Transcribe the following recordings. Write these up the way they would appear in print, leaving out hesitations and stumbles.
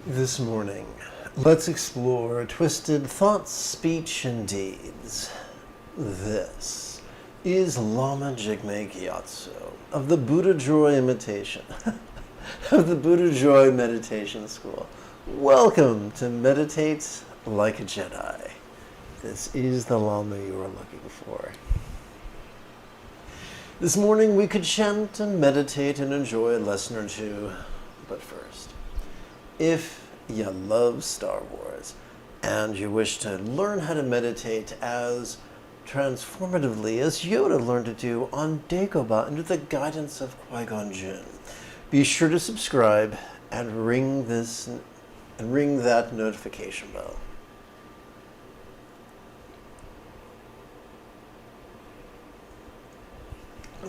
This morning, let's explore twisted thoughts, speech, and deeds. This is Lama Jigme Gyatso of the Buddha Joy Imitation, of the Buddha Joy Meditation School. Welcome to Meditate Like a Jedi. This is the Lama you are looking for. This morning we could chant and meditate and enjoy a lesson or two, but first, if you love Star Wars and you wish to learn how to meditate as transformatively as Yoda learned to do on Dagobah under the guidance of Qui-Gon Jinn, be sure to subscribe and ring that notification bell.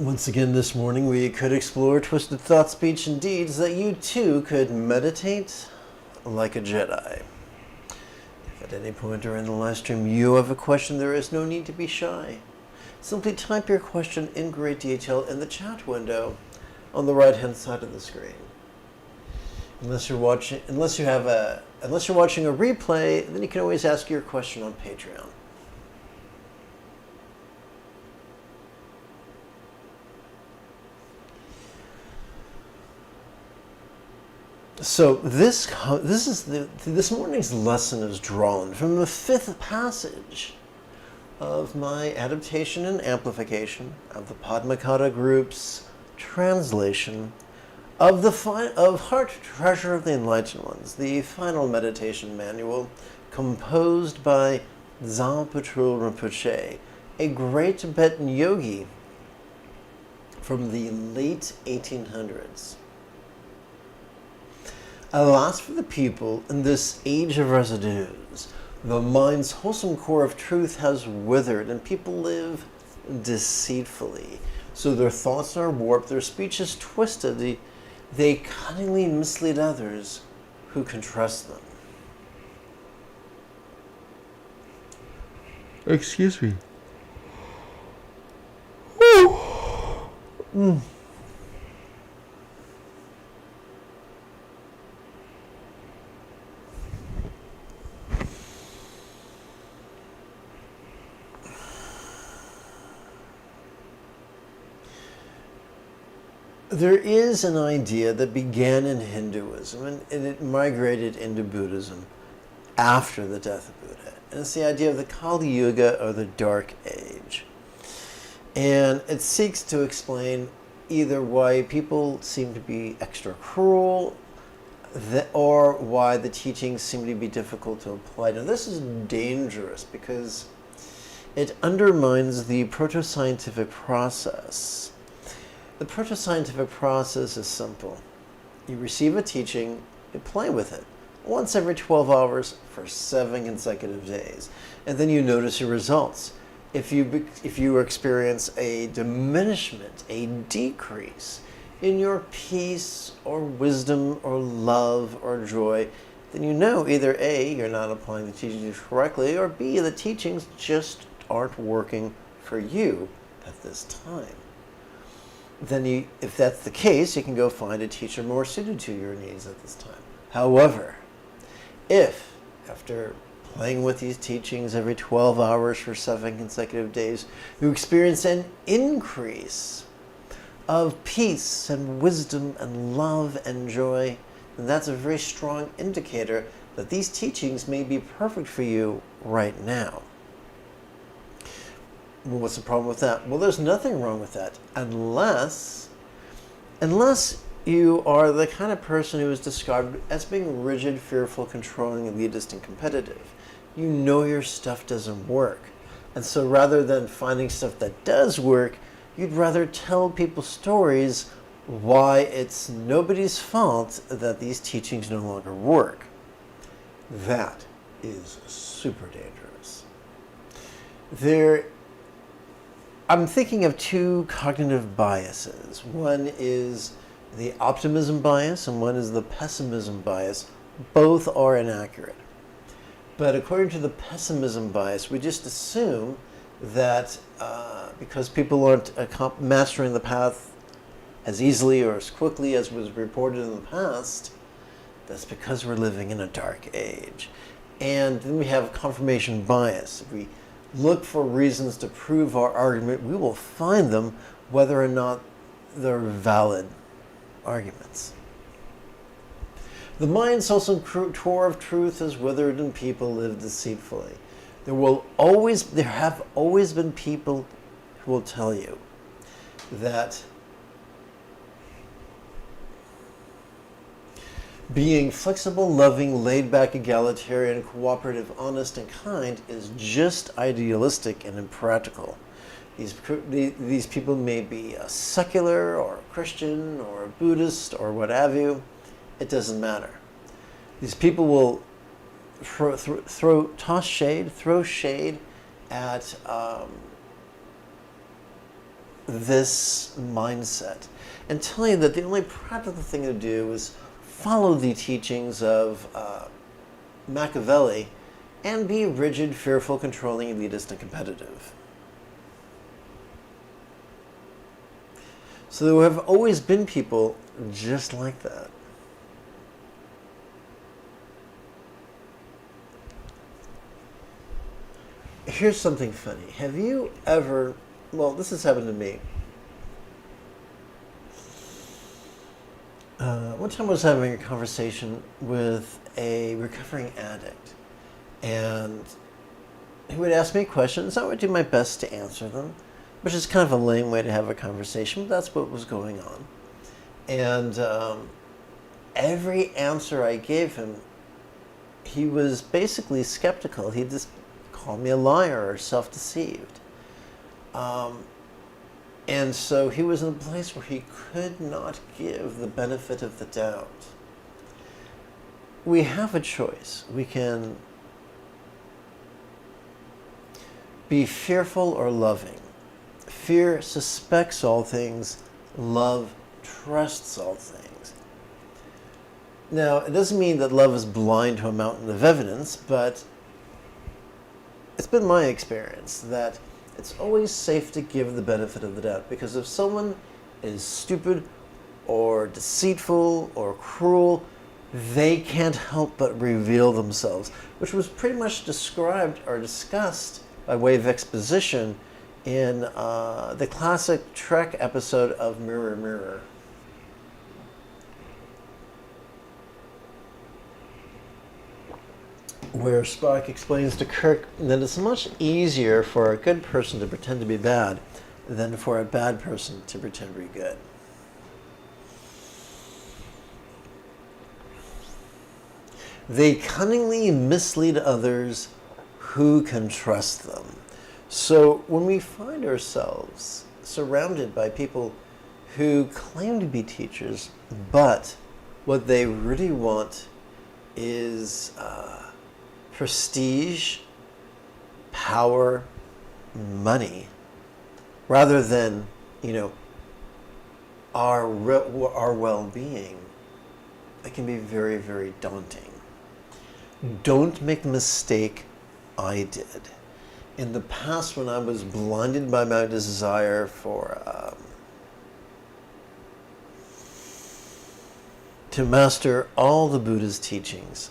Once again this morning we could explore twisted thought, speech, and deeds that you too could meditate like a Jedi. If at any point during the live stream you have a question, there is no need to be shy. Simply type your question in great detail in the chat window on the right hand side of the screen. Unless you're watching a replay, then you can always ask your question on Patreon. So this morning's lesson is drawn from the fifth passage of my adaptation and amplification of the Padmakata group's translation of Heart Treasure of the Enlightened Ones, the final meditation manual composed by Zapatrul Rinpoche, a great Tibetan yogi from the late 1800s. Alas for the people in this age of residues. The mind's wholesome core of truth has withered, and people live deceitfully. So their thoughts are warped, their speech is twisted, they cunningly mislead others who can trust them. Excuse me. There is an idea that began in Hinduism and it migrated into Buddhism after the death of Buddha. And it's the idea of the Kali Yuga, or the Dark Age. And it seeks to explain either why people seem to be extra cruel or why the teachings seem to be difficult to apply. Now this is dangerous because it undermines the proto-scientific process. The proto-scientific process is simple. You receive a teaching, you play with it once every 12 hours for 7 consecutive days, and then you notice your results. If you experience a diminishment, a decrease in your peace or wisdom or love or joy, then you know either A, you're not applying the teachings correctly, or B, the teachings just aren't working for you at this time. Then if that's the case, you can go find a teacher more suited to your needs at this time. However, if after playing with these teachings every 12 hours for 7 consecutive days, you experience an increase of peace and wisdom and love and joy, then that's a very strong indicator that these teachings may be perfect for you right now. Well, what's the problem with that? Well, there's nothing wrong with that unless you are the kind of person who is described as being rigid, fearful, controlling, elitist, and competitive. You know your stuff doesn't work. And so rather than finding stuff that does work, you'd rather tell people stories why it's nobody's fault that these teachings no longer work. That is super dangerous. I'm thinking of two cognitive biases. One is the optimism bias and one is the pessimism bias. Both are inaccurate. But according to the pessimism bias, we just assume that because people aren't mastering the path as easily or as quickly as was reported in the past, That's because we're living in a dark age. And then we have confirmation bias. If we look for reasons to prove our argument, we will find them whether or not they're valid arguments. The mind's also core of truth is withered and people live deceitfully. There have always been people who will tell you that being flexible, loving, laid-back, egalitarian, cooperative, honest, and kind is just idealistic and impractical. These people may be a secular or a Christian or a Buddhist or what have you. It doesn't matter. These people will throw shade at this mindset and tell you that the only practical thing to do is follow the teachings of Machiavelli and be rigid, fearful, controlling, elitist, and competitive. So there have always been people just like that. Here's something funny. Have you ever, well, this has happened to me. One time I was having a conversation with a recovering addict, and he would ask me questions. I would do my best to answer them, which is kind of a lame way to have a conversation, but that's what was going on. And every answer I gave him, he was basically skeptical. He just called me a liar or self-deceived. And so he was in a place where he could not give the benefit of the doubt. We have a choice. We can be fearful or loving. Fear suspects all things. Love trusts all things. Now, it doesn't mean that love is blind to a mountain of evidence, but it's been my experience that it's always safe to give the benefit of the doubt, because if someone is stupid or deceitful or cruel, they can't help but reveal themselves, which was pretty much described or discussed by way of exposition in the classic Trek episode of Mirror, Mirror. Where Spock explains to Kirk that it's much easier for a good person to pretend to be bad than for a bad person to pretend to be good. They cunningly mislead others who can trust them. So when we find ourselves surrounded by people who claim to be teachers, but what they really want is prestige, power, money, rather than, our well-being, it can be very, very daunting. Don't make the mistake I did. In the past, when I was blinded by my desire for to master all the Buddha's teachings,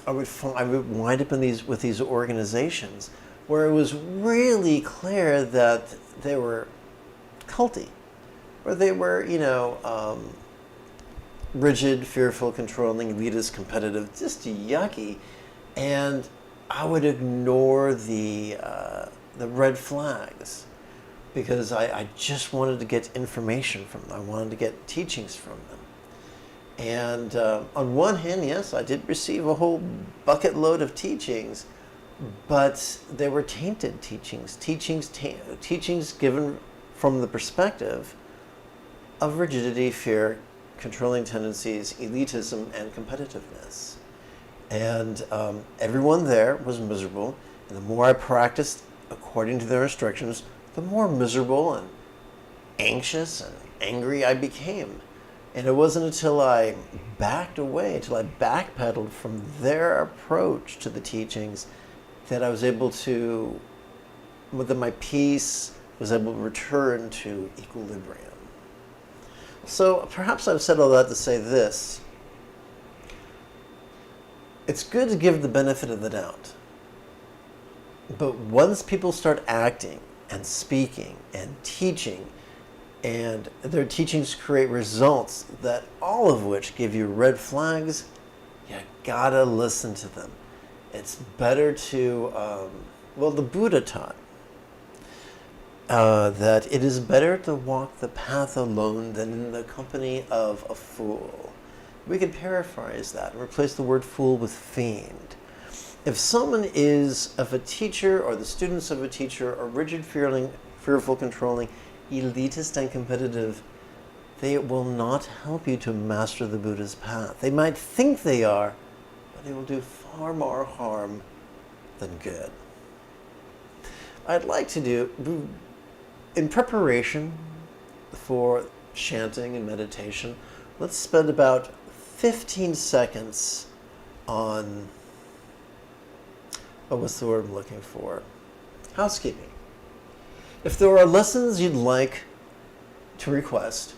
I would wind up with these organizations where it was really clear that they were culty, or they were, rigid, fearful, controlling, elitist, competitive, just yucky, and I would ignore the red flags because I just wanted to get information from them. I wanted to get teachings from them. And on one hand, yes, I did receive a whole bucket load of teachings, but they were tainted teachings. Teachings given from the perspective of rigidity, fear, controlling tendencies, elitism, and competitiveness. And everyone there was miserable. And the more I practiced according to their instructions, the more miserable and anxious and angry I became. And it wasn't until I backed away, until I backpedaled from their approach to the teachings, that I was able to, that my peace was able to return to equilibrium. So perhaps I've said all that to say this. it's good to give the benefit of the doubt. But once people start acting and speaking and teaching, and their teachings create results that all of which give you red flags, you gotta listen to them. It's better to, well, the Buddha taught that it is better to walk the path alone than in the company of a fool. We could paraphrase that and replace the word fool with fiend. If someone is, if a teacher or the students of a teacher are rigid, fearful, controlling, elitist, and competitive, they will not help you to master the Buddha's path. They might think they are, but they will do far more harm than good. I'd like to do, in preparation for chanting and meditation, let's spend about 15 seconds on, what's the word I'm looking for? Housekeeping. If there are lessons you'd like to request,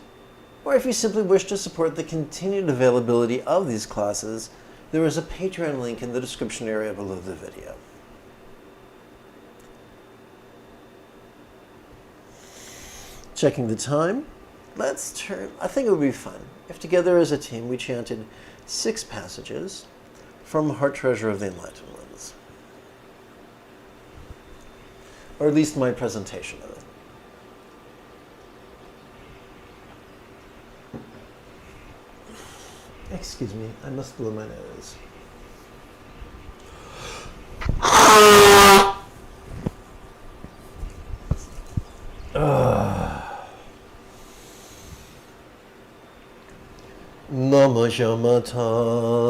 or if you simply wish to support the continued availability of these classes, there is a Patreon link in the description area below the video. Checking the time, let's turn, I think it would be fun if together as a team we chanted 6 passages from Heart Treasure of the Enlightened Ones. Or at least my presentation of it. Excuse me, I must blow my nose. Nama Shamatara.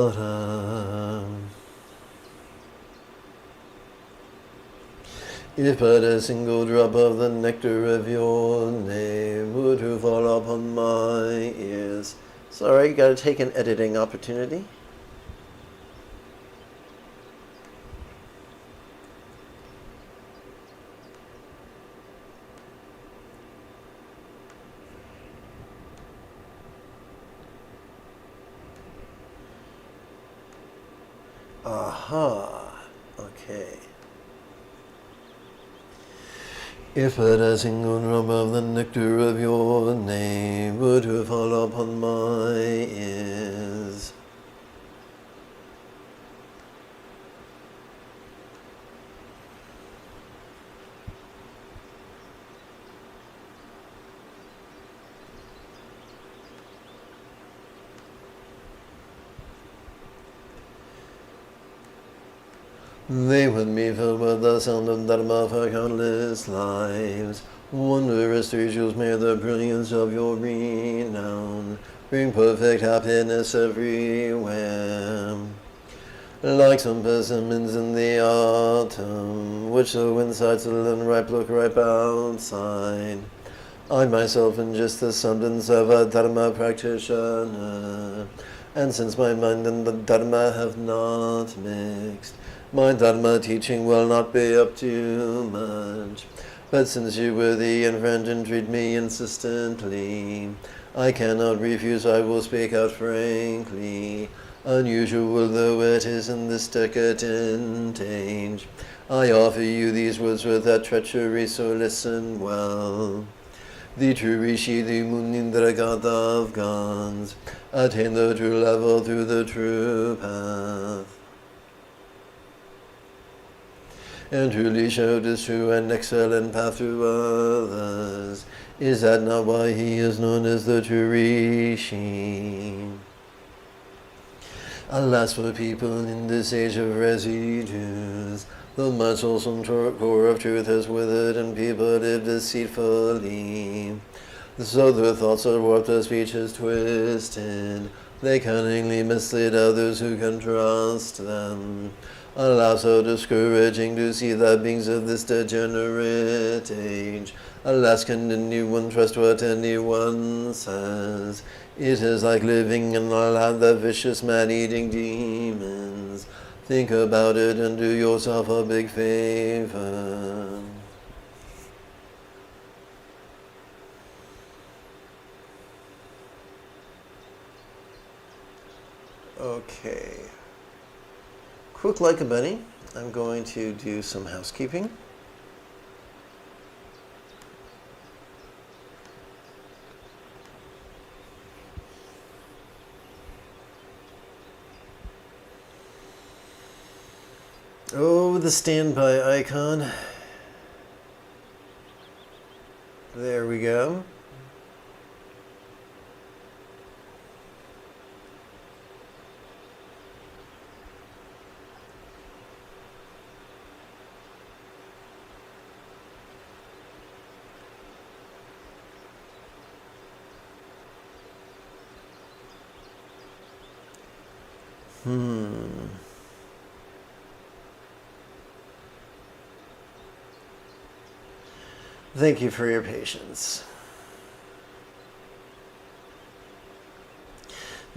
If but a single drop of the nectar of your name were to fall upon my ears. Sorry, gotta take an editing opportunity. Aha, okay. If but a single drop of the nectar of your name were to fall upon my ears. They would be filled with the sound of Dharma for countless lives. Wondrous treasures may the brilliance of your renown bring perfect happiness everywhere. Like some persimmons in the autumn, which the wind sighs and ripe look ripe outside. I myself am just the semblance of a Dharma practitioner, and since my mind and the Dharma have not mixed, my Dharma teaching will not be up to much. But since you were the friend and treat me insistently, I cannot refuse, I will speak out frankly. Unusual though it is in this decadent age, I offer you these words without treachery, so listen well. The true Rishi, the Munindra god of gods, attain the true level through the true path, and truly showed his true and excellent path to others. Is that not why he is known as the true Rishi? Alas for people in this age of residues, the much wholesome core of truth has withered and people live deceitfully. So their thoughts are warped, their speech is twisted. They cunningly mislead others who can trust them. Alas, so discouraging to see the beings of this degenerate age. Alas, can anyone trust what anyone says? It is like living in a land of vicious man-eating demons. Think about it and do yourself a big favor. Okay. quick like a bunny, I'm going to do some housekeeping. Oh, the standby icon. There we go. Thank you for your patience.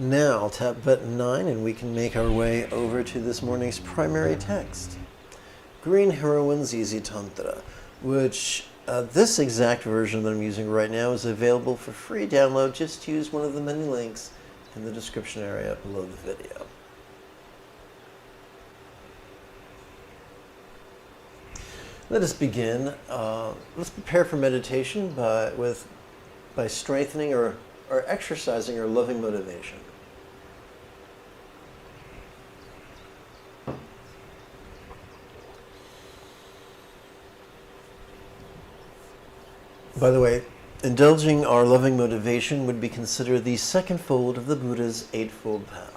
Now I'll tap button 9 and we can make our way over to this morning's primary text. Green Heroine's Easy Tantra, which this exact version that I'm using right now is available for free download. Just use one of the many links in the description area below the video. Let us begin. Let's prepare for meditation by strengthening or exercising our loving motivation. By the way, indulging our loving motivation would be considered the second fold of the Buddha's Eightfold Path.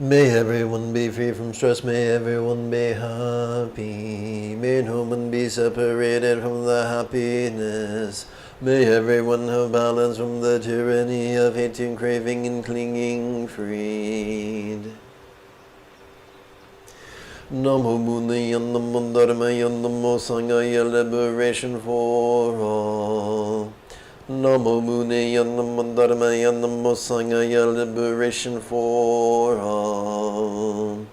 May everyone be free from stress, may everyone be happy, may no one be separated from the happiness, may everyone have balance from the tyranny of hating, craving, and clinging freed. Namo Buddhaya, Namo Dharmaya, Namo Sanghaya, liberation for all. Namo Buddhaya, Namo Dharmaya, Namo Sanghaya, liberation for all.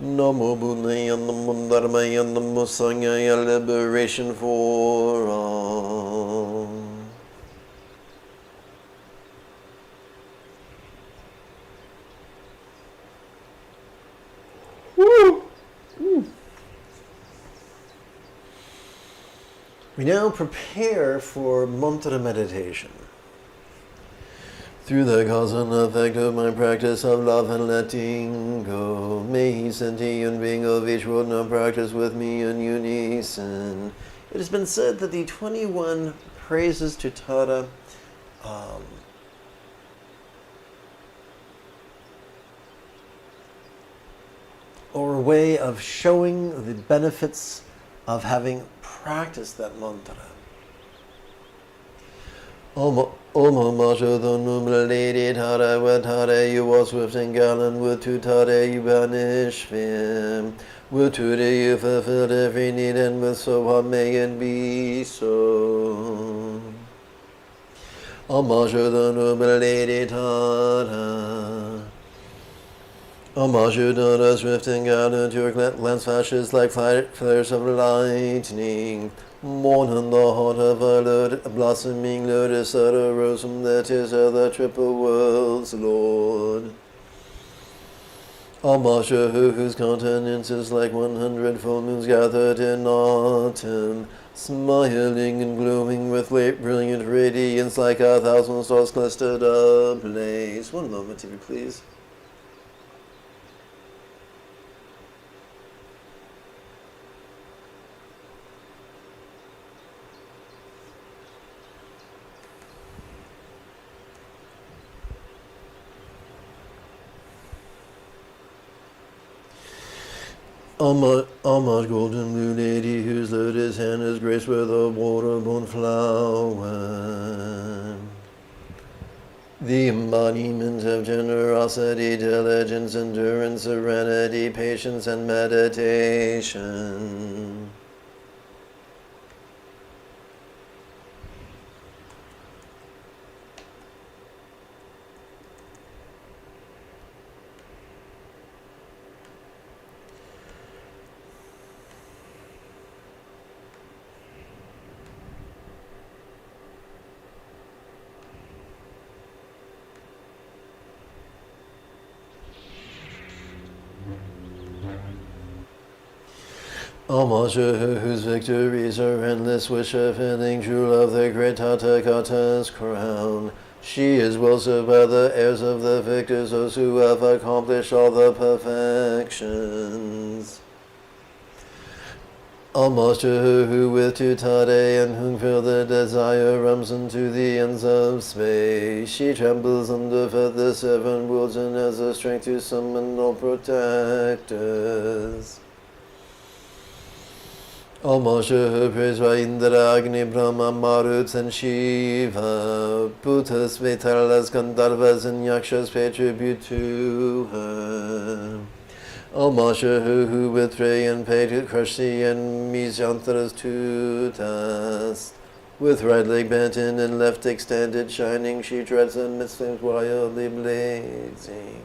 Namo Buddhaya, Namo Dharmaya, Namo Sanghaya, liberation for all. Woo! We now prepare for mantra meditation. Through the cause and effect of my practice of love and letting go, may he sentient being of each world now practice with me in unison. It has been said that the 21 praises to Tara or a way of showing the benefits of having practiced that mantra. Om Masha the noble lady Tara with Tara you are swift and gallant, with to Tara you banish fear, with Tara you fulfilled every need, and with so what may it be so. Om Masha the noble lady Tara. Amashudana, swift and gallant, your glance flashes like flares of lightning. Born in the heart of a blossoming lotus, that arose from the tears of the triple world's Lord. Amasha, whose countenance is like 100 full moons gathered in autumn, smiling and glowing with brilliant radiance like 1,000 stars clustered ablaze. One moment, if you please. Alma's golden blue lady, whose lotus hand is graced with a water-born flower. The embodiment of generosity, diligence, endurance, serenity, patience, and meditation. Almost whose victories are endless, wish of filling true love, the great Tathagata's crown. She is well served by the heirs of the victors, those who have accomplished all the perfections. Almost who with Tutade and whom fill the desire runs into the ends of space. She trembles under the seven worlds and has the strength to summon all protectors. Almost praised by Indra, Agni, Brahma, Maruts, and Shiva. Bhutas, Vetalas, Gandharvas, and Yakshas pay tribute to her. Almost who with Ray and pay to crush the enemy's Yantra's to dust. With right leg bent in and left extended, shining, she treads amidst flames wildly blazing.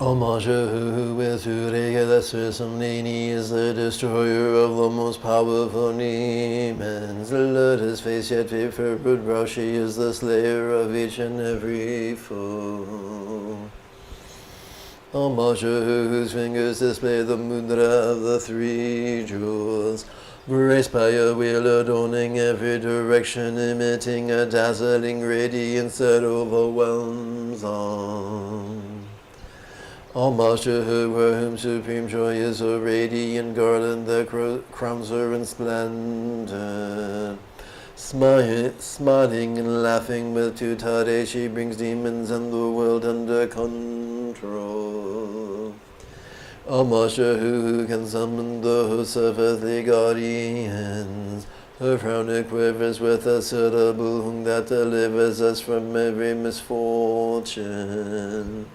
Homage who with Urega Lesser Samnini is the destroyer of the most powerful demons. The lotus face yet paper brow, she is the slayer of each and every foe. Homage whose fingers display the mudra of the three jewels. Graced by a wheel adorning every direction, emitting a dazzling radiance that overwhelms all. Homage to her for whom supreme joy is a radiant garland that crowns her in splendor. Smiling and laughing with Tutade, she brings demons and the world under control. Homage to who can summon the hosts of earthly guardians. Her crown quivers with a syllable that delivers us from every misfortune.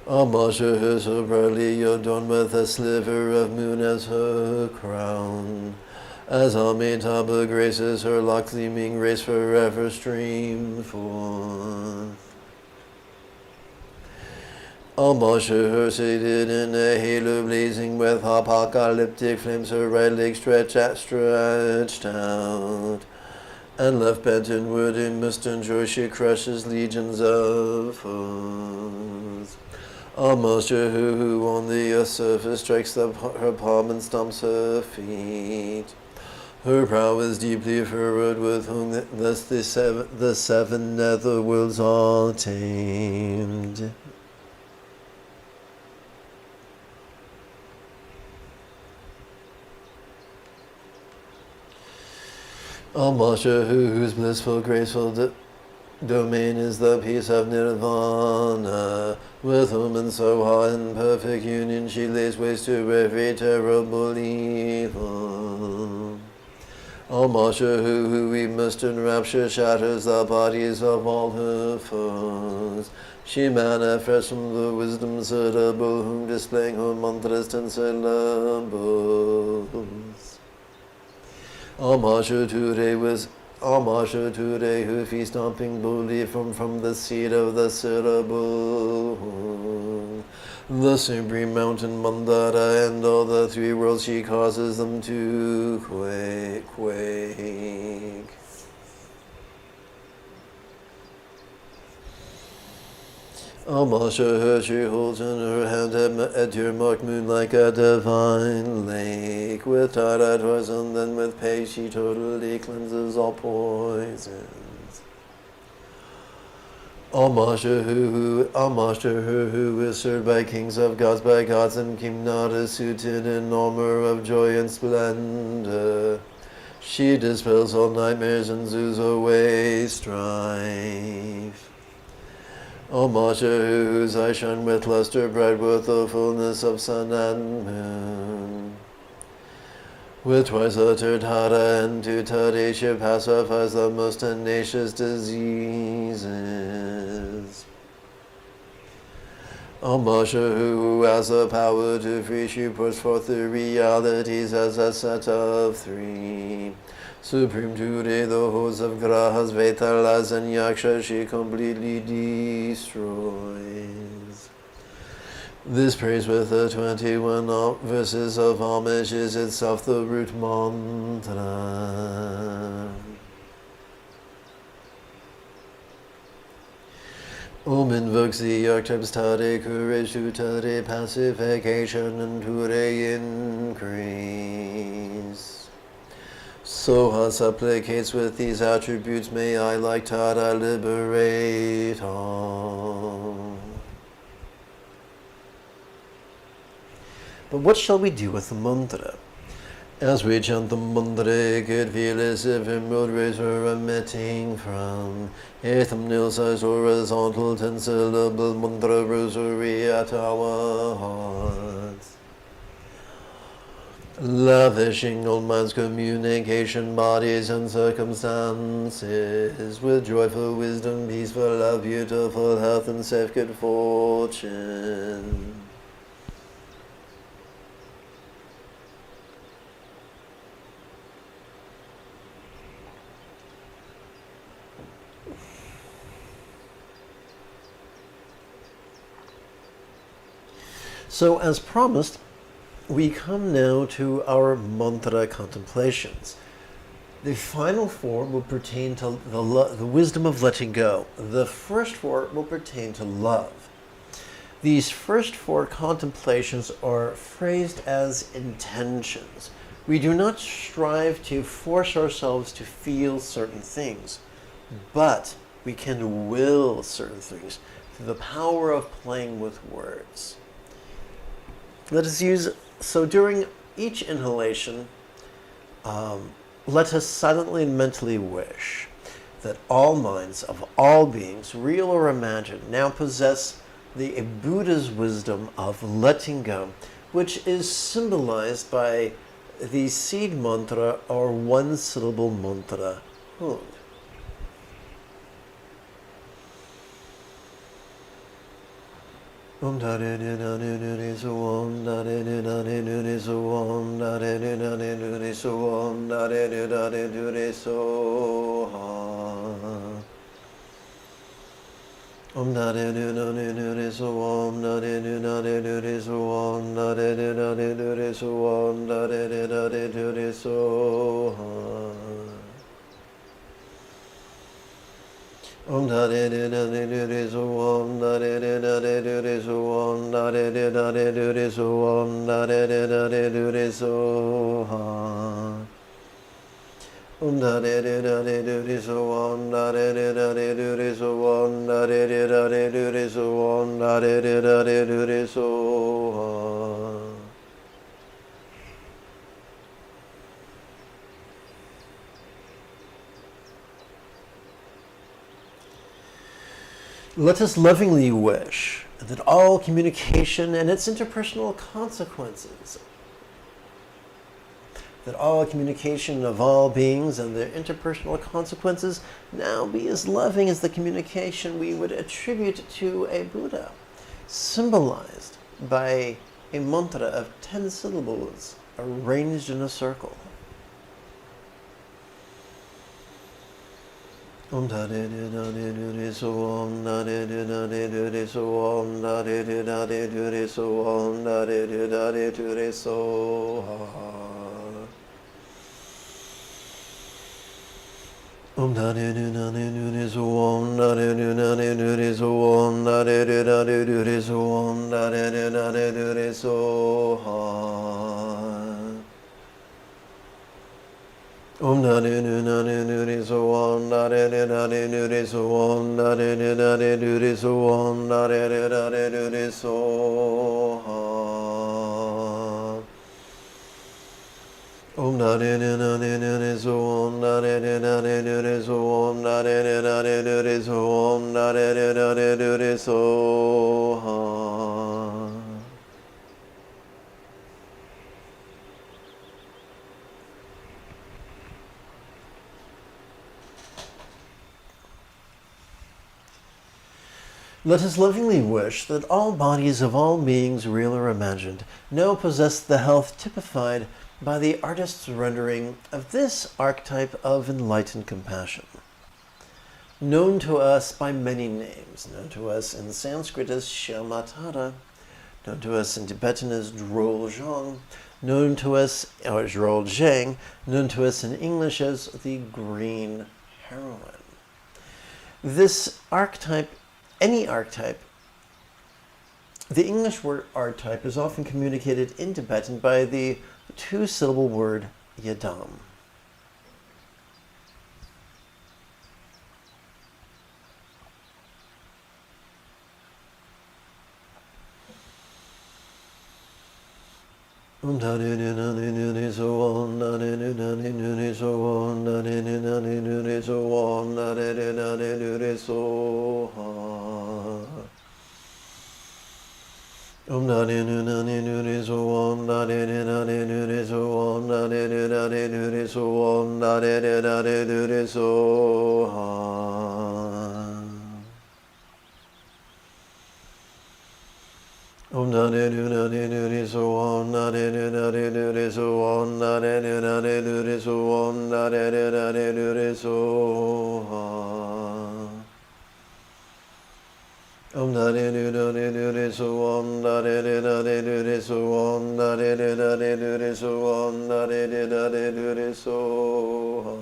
Homage to her so proudly adorned with a sliver of moon as her crown. As Amitabha graces her lock gleaming rays forever stream forth. Homage to her seated in a halo blazing with apocalyptic flames, her right leg stretched out. And left bent inward in mist and joy, she crushes legions of foes. Homage to who on the earth's surface strikes her palm and stomps her feet. Her brow is deeply furrowed with whom thus the seven nether worlds are tamed. Homage to whose blissful, graceful domain is the peace of Nirvana, with whom in so high and perfect union she lays waste to every terrible evil. Homage to who we must in rapture shatters the bodies of all her foes. She manifests from the wisdom syllable, whom displaying her mantras ten syllables. Homage to Today who feast stomping boldly from the seat of the syllable. The supreme mountain Mandara and all the three worlds she causes them to quake. Homage to her, she holds in her hand a deer-marked moon like a divine lake. With tired eyes and then with pace she totally cleanses all poisons. Homage to her who is served by kings of gods, by gods and King Nada, suited in armor of joy and splendor. She dispels all nightmares and zoos away strife. O Masha, whose eyes shine with luster bright with the fullness of sun and moon. With twice uttered hara and to Tadesha pacifies the most tenacious diseases. O Masha, who has the power to free, she puts forth the realities as a set of three. Supreme today, the hosts of grahas, vetalas, and yakshas, she completely destroys. This praise with the 21 verses of homage is itself the root mantra. Om invokes the archetypes Tade, courage to Tade, pacification, and Ture increase. Soha supplicates with these attributes, may I like Tada liberate all. But what shall we do with the mantra? As we chant the mantra, it could feel as if emerald rays were emitting from a thumbnail-sized horizontal 10-syllable mantra rosary at our hearts. Lavishing all minds, communication, bodies, and circumstances with joyful wisdom, peaceful love, beautiful health, and safe good fortune. So, as promised, we come now to our mantra contemplations. The final four will pertain to the wisdom of letting go. The first four will pertain to love. These first four contemplations are phrased as intentions. We do not strive to force ourselves to feel certain things, but we can will certain things through the power of playing with words. Let us so during each inhalation, let us silently and mentally wish that all minds of all beings, real or imagined, now possess the Buddha's wisdom of letting go, which is symbolized by the seed mantra or one-syllable mantra, Hung. Om da de de da de de de so om da de de da de de de so om da de de da de de de so om da de de da de de de so ha. Om da de de da de de de so om da de de da de de de so om da de de da de de de so om da de de da de de de so ha. Om da de de da de de de so om da de de da de de de so om da de de da de de de so om da de de da de de de so ha. Om da de de da de de de so om da de de da de de de so om da de de da de de de so om da de de da de de de so ha. Let us lovingly wish that all communication and its interpersonal consequences, that all communication of all beings and their interpersonal consequences now be as loving as the communication we would attribute to a Buddha, symbolized by a mantra of 10 syllables arranged in a circle. Om da de de da de de de so om da de de da de de de so om da de de da de de de so om da de de da de de de so ha. Om da de de da de de de so om da de de da de de de so om da de de da de de de so om da de de da de de de so ha. Om da de de da de de de so om da de de da de de de so om da de de da de de de so om da de de da de de de so ha. Om da de de da de de de so om da de de da de de de so om da de de da de de de so om da de de da de de de so ha. Let us lovingly wish that all bodies of all beings, real or imagined, now possess the health typified by the artist's rendering of this archetype of enlightened compassion. Known to us by many names, known to us in Sanskrit as Shamatara, known to us in Tibetan as Droljong, known to us, or Droljang, known to us in English as the Green Heroine. This archetype, any archetype, the English word archetype is often communicated in Tibetan by the two-syllable word yadam. Om da de de da de de de so om da de de da de de de so om da de de da de de de so om da de de da de de de so ha. Om da de de da de de de so om da de de da de de de so om da de de da de de de so om da de de da de de de so ha. Om da de de da de de de so om da de de da de de de so om da de de da de de de so om da de de da de de de so ha. Om da de de da de de de so om da de de da de de de so om da de de da de de de so om da de de da de de de so ha.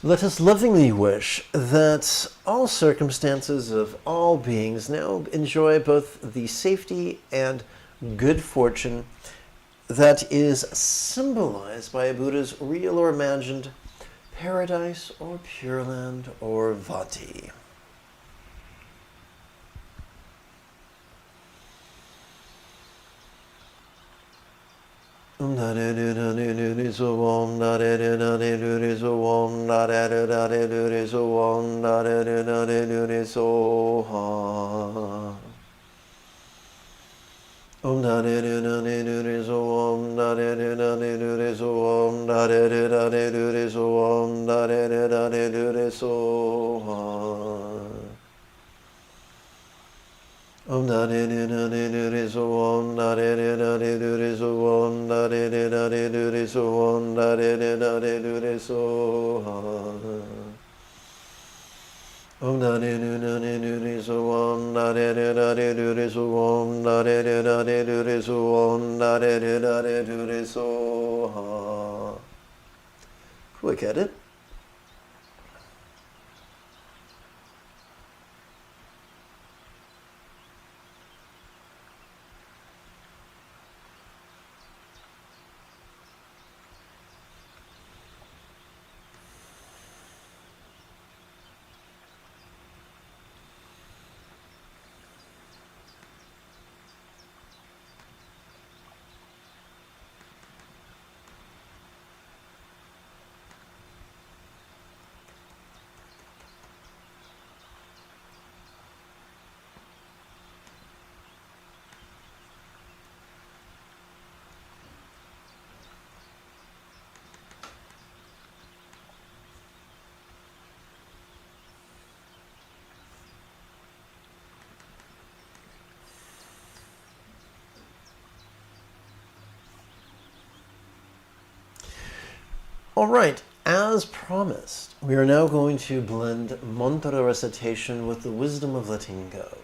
Let us lovingly wish that all circumstances of all beings now enjoy both the safety and good fortune that is symbolized by a Buddha's real or imagined paradise or Pure Land or Vati. Om da de de da de de de so om da de de da de de de so om da de de da de de de so om da de de da de de de so ha. Om da de de da de de de so om da de de da de de de so om da de de da de de de so om da de de da de de de so ha. Om da de de da de de de so om da de de da de de de so om da de de da de de de so om da de de da de de de so ha. Om da de de da de de de so om da de de da de de de so om da de de da de de de so om da de de da de de de so ha. Quick edit. All right, as promised, we are now going to blend mantra recitation with the wisdom of letting go.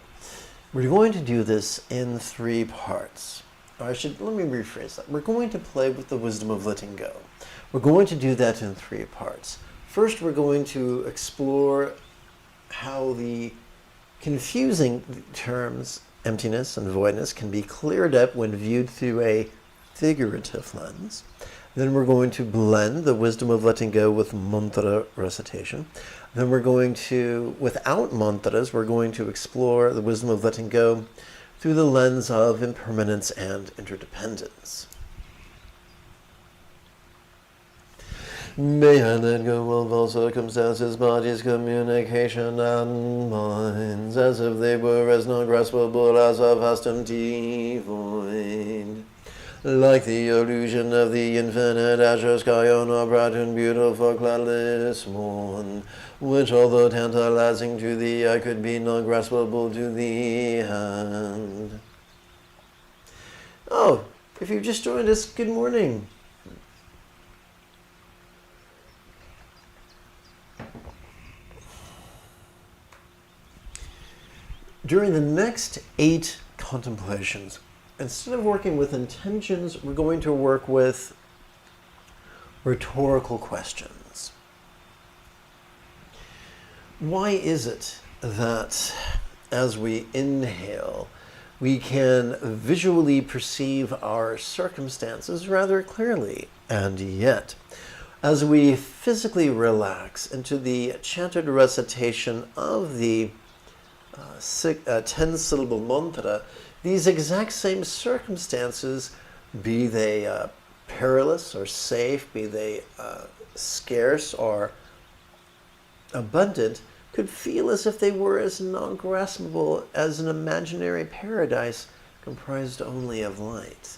We're going to do this in 3 parts. Or let me rephrase that. We're going to play with the wisdom of letting go. We're going to do that in 3 parts. First, we're going to explore how the confusing terms emptiness and voidness can be cleared up when viewed through a figurative lens. Then we're going to blend the wisdom of letting go with mantra recitation. Then we're going to, without mantras, we're going to explore the wisdom of letting go through the lens of impermanence and interdependence. May I let go of all circumstances, bodies, communication, and minds, as if they were as non-graspable as a vast void. Like the illusion of the infinite azure sky on a bright and beautiful cloudless morn, which, although tantalizing to the eye, could be non-graspable to the hand. Oh, if you've just joined us, good morning. During the next 8 contemplations, instead of working with intentions, we're going to work with rhetorical questions. Why is it that as we inhale, we can visually perceive our circumstances rather clearly, and yet, as we physically relax into the chanted recitation of the 10-syllable mantra, these exact same circumstances, be they perilous or safe, be they scarce or abundant, could feel as if they were as non-graspable as an imaginary paradise comprised only of light.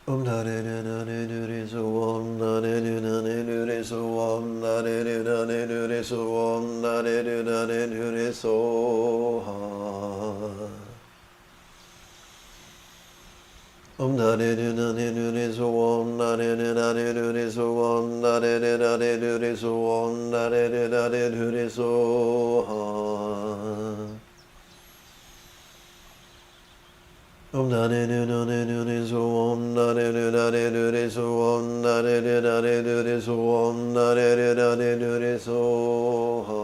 Om da de de da de do de so om da de do da de do de so om da de do da de do de so om da de do da de do de so ha. Om da de do da de do de so om da de do da de do de so om da de do da de do de so om da de do da de do de so ha. Om da de do da de do de so om da de do da de do de so om da de do da de do de so om da de do da de do de so ha.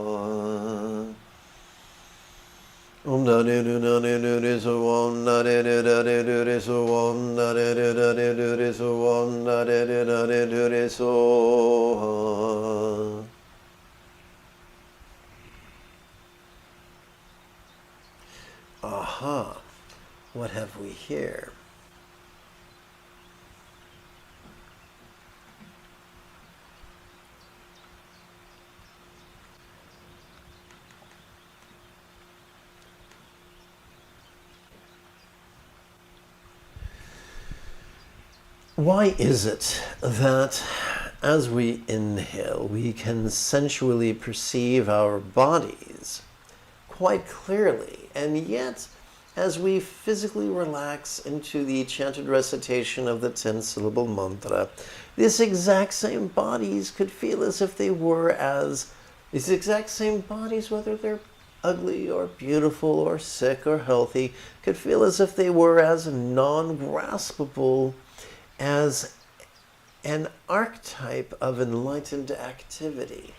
Om da de do da de do de so om da de do da de do de so om da de do da de do de so om da de do da de do de so ha. Aha. What have we here? Why is it that as we inhale, we can sensually perceive our bodies quite clearly, and yet as we physically relax into the chanted recitation of the 10-syllable mantra, these exact same bodies could feel as if they were as, these exact same bodies, whether they're ugly or beautiful or sick or healthy, could feel as if they were as non-graspable as an archetype of enlightened activity.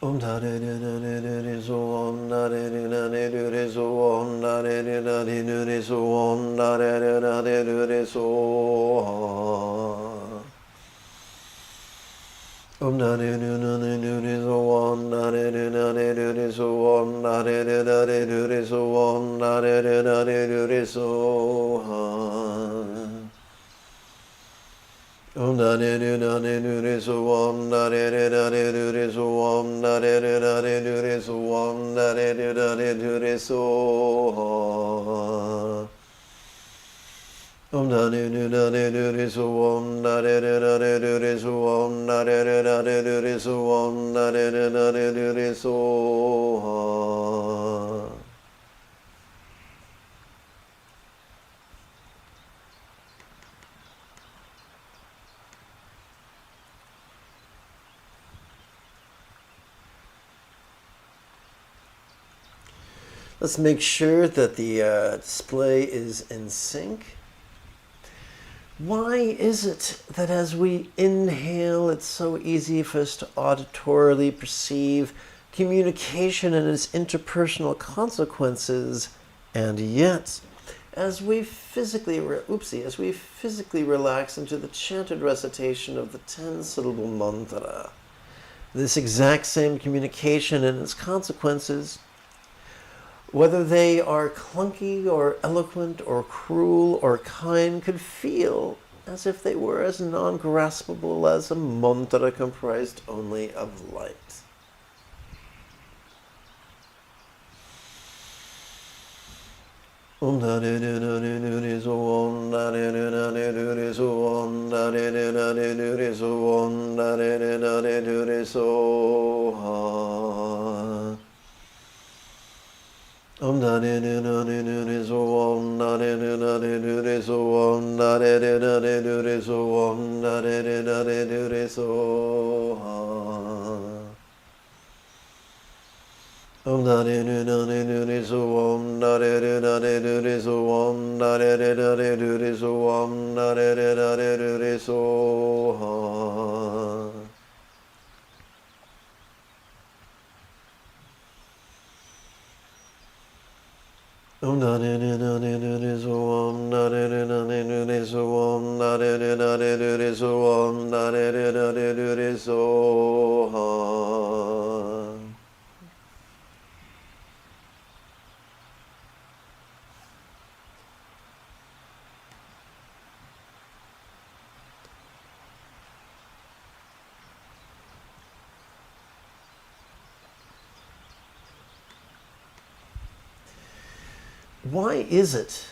Om da de de da de de de so om da de de da de de de so om da de de da de de de so om da de de da de de de so ha. Om da de de da de de de so om da de de da de de de so om da de de da de de de so om da de de da de de de so ha. Om da de do da de do de so om da de de da de do de so om da de de da de do de so om da de de da de do de so ha. Om da de do da de do de so om da de de da de do de so om da de de da de do de so om da de de da de do de so ha. Let's make sure that the display is in sync. Why is it that as we inhale, it's so easy for us to auditorily perceive communication and its interpersonal consequences, and yet, as we physically relax into the chanted recitation of the 10-syllable mantra, this exact same communication and its consequences, whether they are clunky or eloquent or cruel or kind, could feel as if they were as non-graspable as a mantra comprised only of light. Om da de de da de de de so om da de de da de de de so om da de de da de de de so om da de de da de de de so ha. Om da de de da de de de so om da de de da de de de so om da de de da de de de so om da de de da de de de so ha. Om da de de da de de de so om da de de da de de de so om da de de da de de de so om da de de da de de de so ha. Om da de de da de de de so om da de de da de de de so om da de de da de de de so om da de de da de de de so ha. Why is it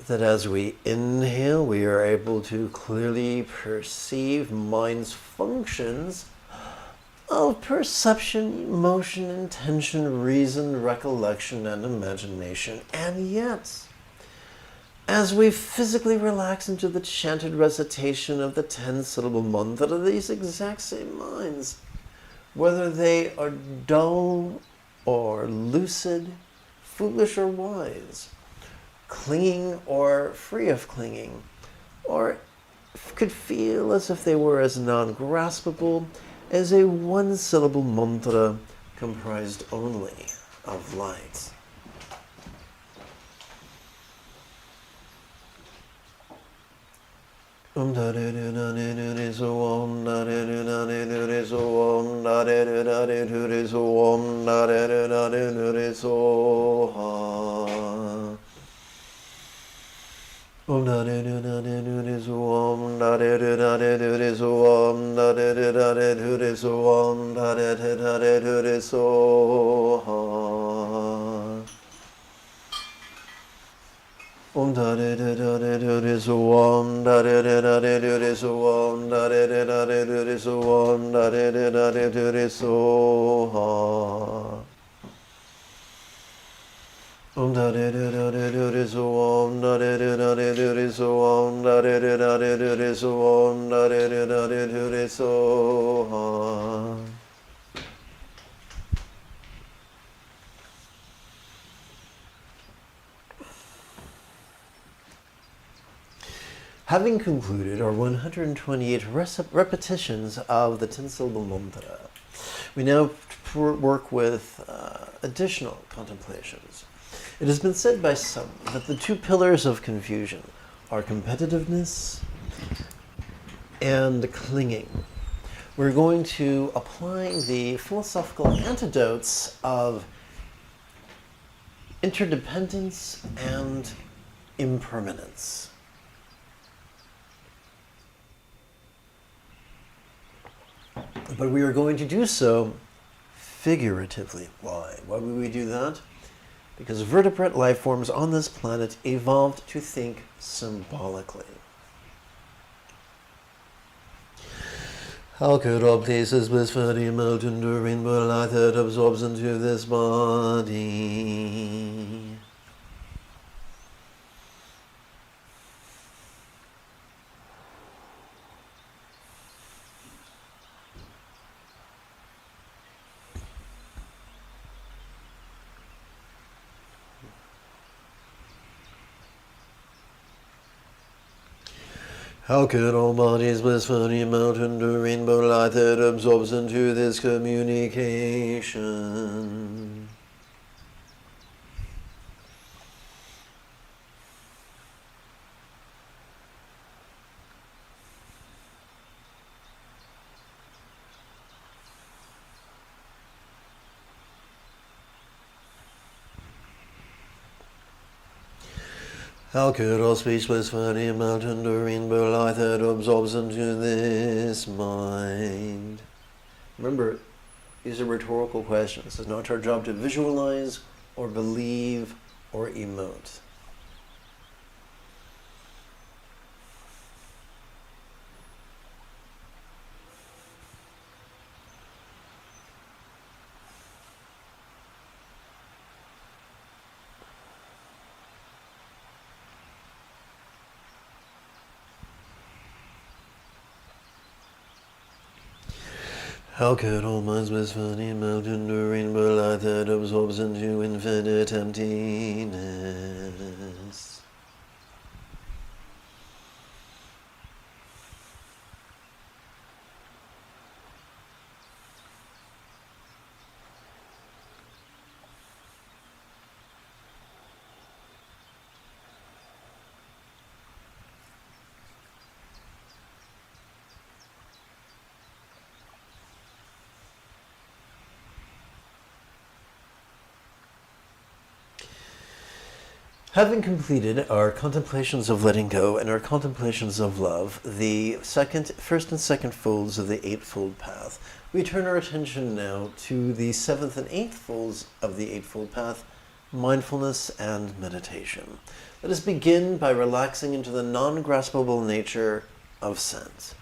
that as we inhale, we are able to clearly perceive mind's functions of perception, emotion, intention, reason, recollection, and imagination, and yet, as we physically relax into the chanted recitation of the 10-syllable mantra, these exact same minds, whether they are dull or lucid, foolish or wise, clinging or free of clinging, or could feel as if they were as non-graspable as a one-syllable mantra comprised only of light. Om da de de da de de de so om da de de da de de de so om da de de da de de de so om da de de da de de de so ha. Om da de de da de de de so om da de de da de de de so om da de de da de de de so om da de de da de de de so ha. Om da de de da de de de so om da de de da de de de so om da de de da de de de so om da de de da de de de so ha. Om da de de da de de de so om da de de da de de de so om da de de da de de de so om da de de da de de de so ha. Having concluded our 128 repetitions of the 10-syllable mantra, we now work with additional contemplations. It has been said by some that the two pillars of confusion are competitiveness and clinging. We're going to apply the philosophical antidotes of interdependence and impermanence. But we are going to do so figuratively. Why? Why would we do that? Because vertebrate life forms on this planet evolved to think symbolically. How could all places blissfully melt into a rainbow light that absorbs into this body? How could all bodies blissfully melt into rainbow light that absorbs into this communication? How could all speech blissfully melt into rainbow light that absorbs into this mind? Remember, these are rhetorical questions. It's not our job to visualize or believe or emote. How could all minds blissfully melt into rainbow light that absorbs into infinite emptiness? Having completed our contemplations of letting go and our contemplations of love, the first and second folds of the Eightfold Path, we turn our attention now to the seventh and eighth folds of the Eightfold Path, mindfulness and meditation. Let us begin by relaxing into the non-graspable nature of sense.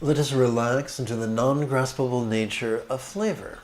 Let us relax into the non-graspable nature of flavor.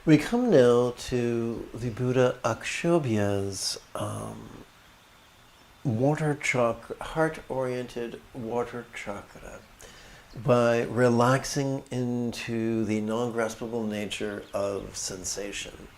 We come now to the Buddha Akshobhya's water chakra, heart-oriented water chakra, by relaxing into the non-graspable nature of sensation.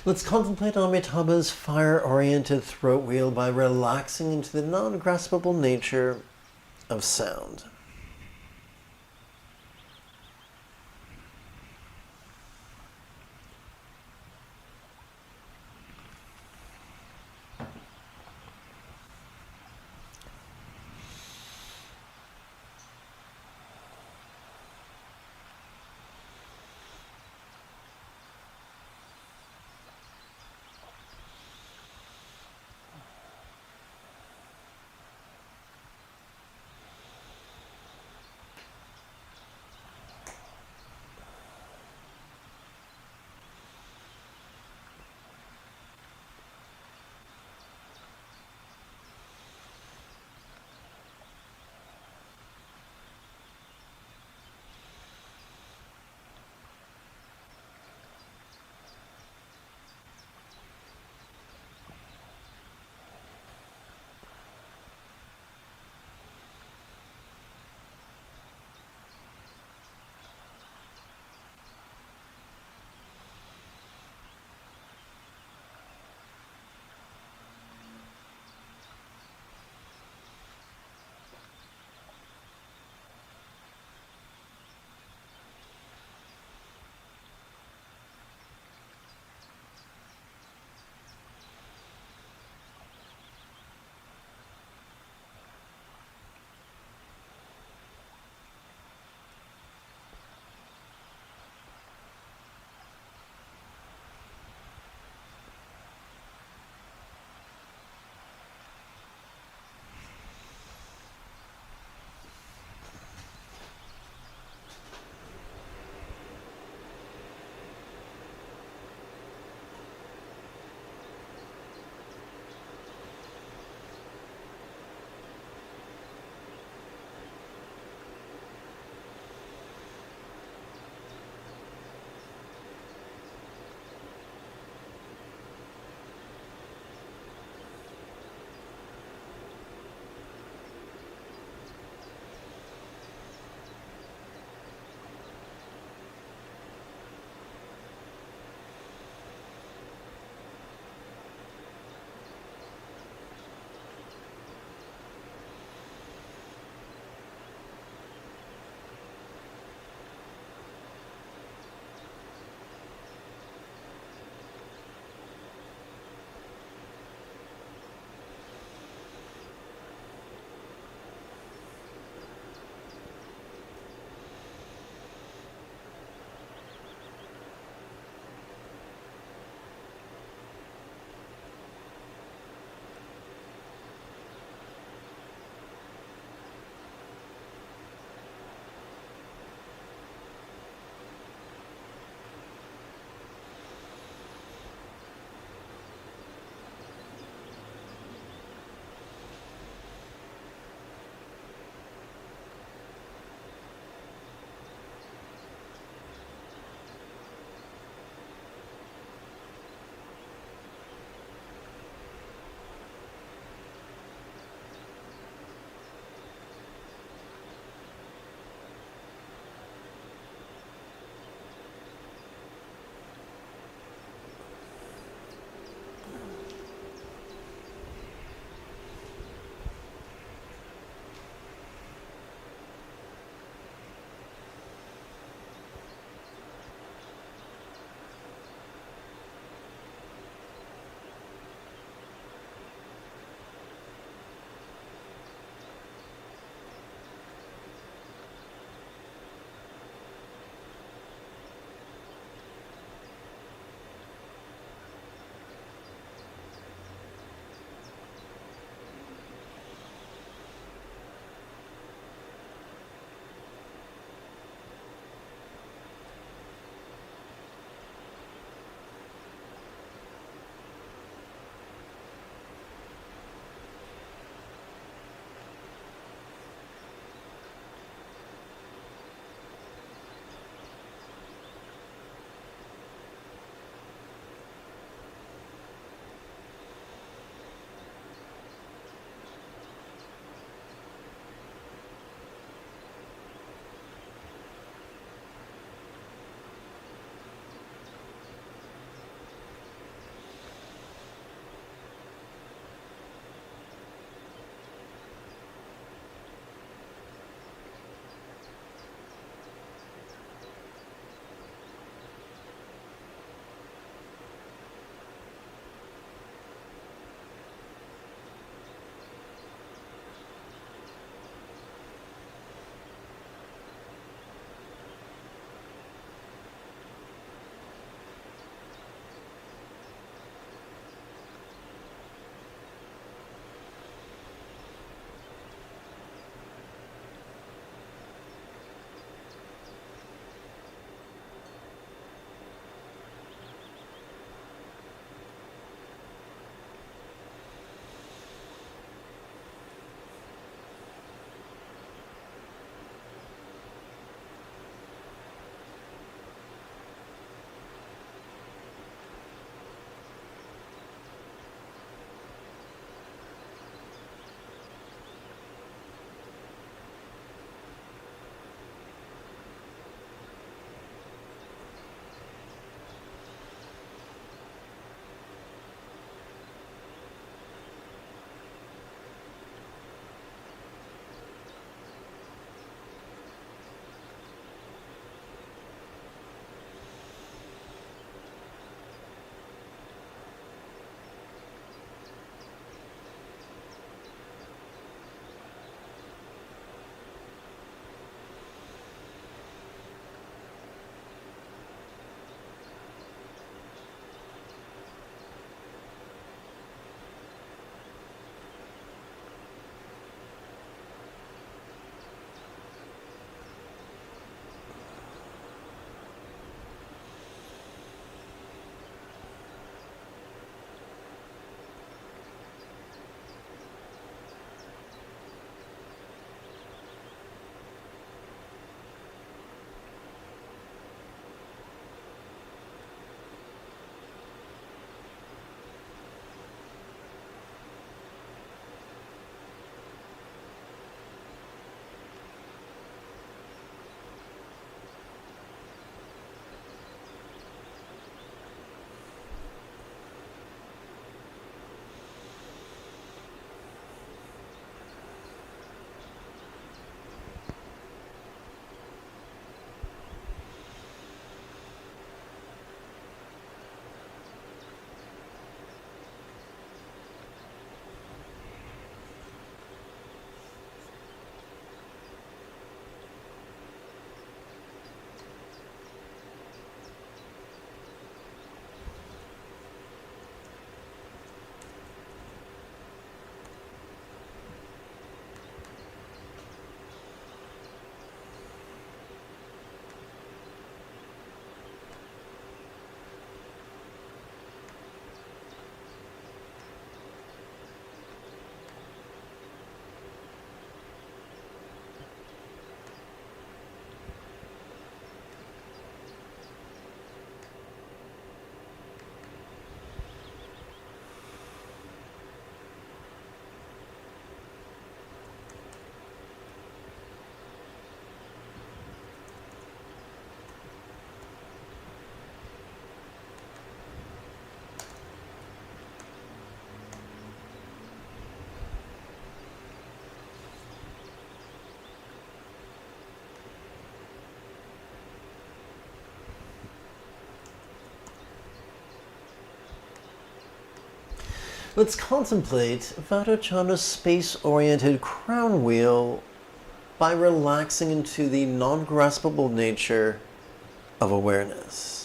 Let's contemplate Amitabha's fire-oriented throat wheel by relaxing into the non-graspable nature of sound. Let's contemplate Vairocana's space-oriented crown wheel by relaxing into the non-graspable nature of awareness.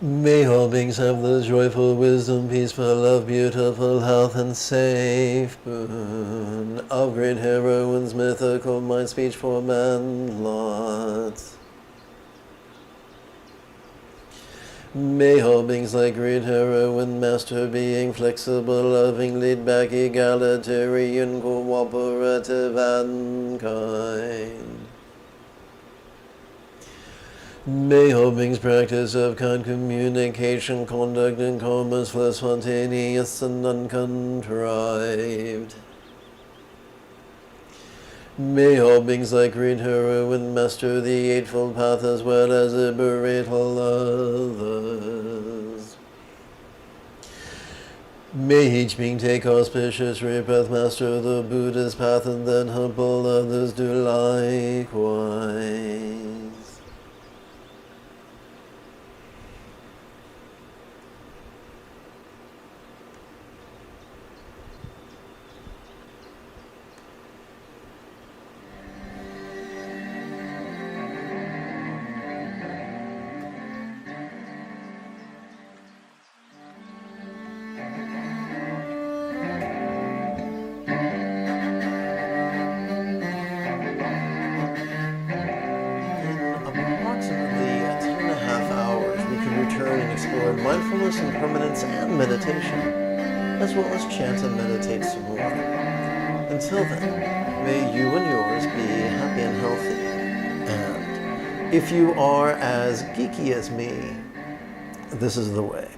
May all beings have the joyful wisdom, peaceful love, beautiful health, and safe boon of great heroines, mythical mind, speech, form, and lots. May all beings like great heroine, master being, flexible, loving, laid back, egalitarian, cooperative, and kind. May all beings practice of kind communication, conduct, and commerce, flow spontaneous and uncontrived. May all beings like great heroine master the Eightfold Path as well as liberate all others. May each being take auspicious rebirth, master the Buddha's path, and then help all others do likewise. Explore mindfulness and permanence and meditation, as well as chant and meditate some more. Until then, may you and yours be happy and healthy. And if you are as geeky as me, this is the way.